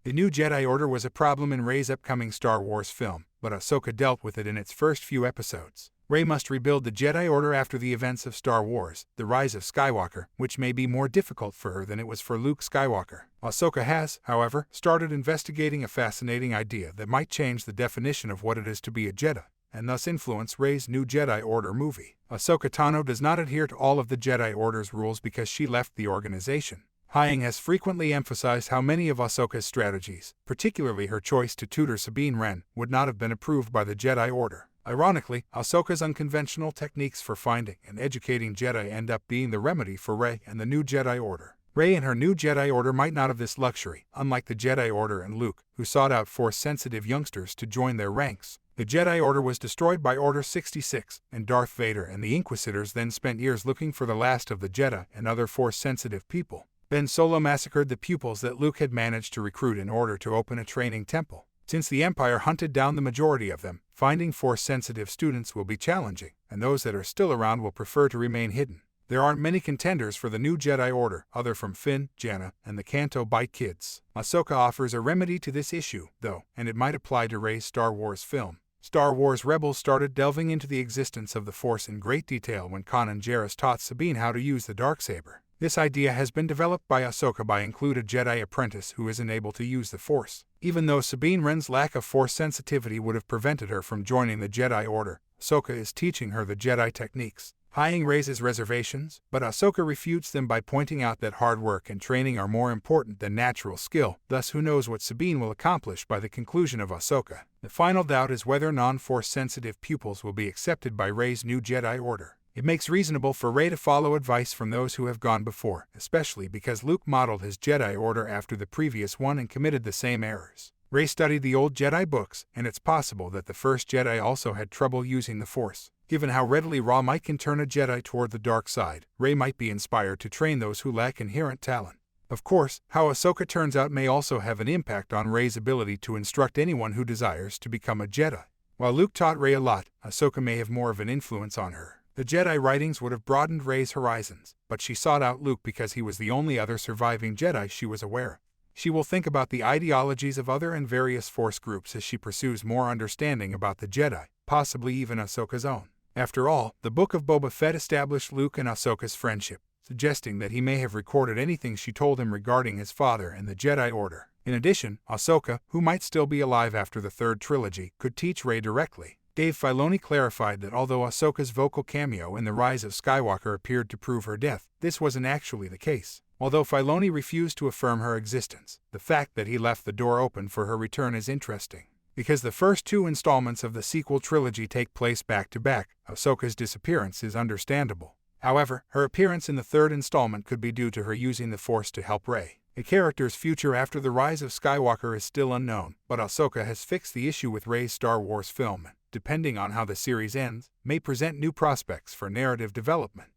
The new Jedi Order was a problem in Rey's upcoming Star Wars film, but Ahsoka dealt with it in its first few episodes. Rey must rebuild the Jedi Order after the events of Star Wars, The Rise of Skywalker, which may be more difficult for her than it was for Luke Skywalker. Ahsoka has, however, started investigating a fascinating idea that might change the definition of what it is to be a Jedi, and thus influence Rey's new Jedi Order movie. Ahsoka Tano does not adhere to all of the Jedi Order's rules because she left the organization. Hyang has frequently emphasized how many of Ahsoka's strategies, particularly her choice to tutor Sabine Wren, would not have been approved by the Jedi Order. Ironically, Ahsoka's unconventional techniques for finding and educating Jedi end up being the remedy for Rey and the new Jedi Order. Rey and her new Jedi Order might not have this luxury, unlike the Jedi Order and Luke, who sought out Force-sensitive youngsters to join their ranks. The Jedi Order was destroyed by Order 66, and Darth Vader and the Inquisitors then spent years looking for the last of the Jedi and other Force-sensitive people. Ben Solo massacred the pupils that Luke had managed to recruit in order to open a training temple. Since the Empire hunted down the majority of them, finding Force-sensitive students will be challenging, and those that are still around will prefer to remain hidden. There aren't many contenders for the new Jedi Order, other from Finn, Janna, and the Canto Bight kids. Ahsoka offers a remedy to this issue, though, and it might apply to Rey's Star Wars film. Star Wars Rebels started delving into the existence of the Force in great detail when Kanan Jarrus taught Sabine how to use the Darksaber. This idea has been developed by Ahsoka by include a Jedi apprentice who isn't able to use the Force. Even though Sabine Wren's lack of Force sensitivity would have prevented her from joining the Jedi Order, Ahsoka is teaching her the Jedi techniques. Hyang raises reservations, but Ahsoka refutes them by pointing out that hard work and training are more important than natural skill, thus who knows what Sabine will accomplish by the conclusion of Ahsoka. The final doubt is whether non-Force sensitive pupils will be accepted by Rey's new Jedi Order. It makes reasonable for Rey to follow advice from those who have gone before, especially because Luke modeled his Jedi Order after the previous one and committed the same errors. Rey studied the old Jedi books, and it's possible that the first Jedi also had trouble using the Force. Given how readily raw might can turn a Jedi toward the dark side, Rey might be inspired to train those who lack inherent talent. Of course, how Ahsoka turns out may also have an impact on Rey's ability to instruct anyone who desires to become a Jedi. While Luke taught Rey a lot, Ahsoka may have more of an influence on her. The Jedi writings would have broadened Rey's horizons, but she sought out Luke because he was the only other surviving Jedi she was aware of. She will think about the ideologies of other and various Force groups as she pursues more understanding about the Jedi, possibly even Ahsoka's own. After all, the Book of Boba Fett established Luke and Ahsoka's friendship, suggesting that he may have recorded anything she told him regarding his father and the Jedi Order. In addition, Ahsoka, who might still be alive after the third trilogy, could teach Rey directly. Dave Filoni clarified that although Ahsoka's vocal cameo in The Rise of Skywalker appeared to prove her death, this wasn't actually the case. Although Filoni refused to affirm her existence, the fact that he left the door open for her return is interesting. Because the first two installments of the sequel trilogy take place back-to-back, Ahsoka's disappearance is understandable. However, her appearance in the third installment could be due to her using the Force to help Rey. The character's future after The Rise of Skywalker is still unknown, but Ahsoka has fixed the issue with Rey's Star Wars film and, depending on how the series ends, may present new prospects for narrative development.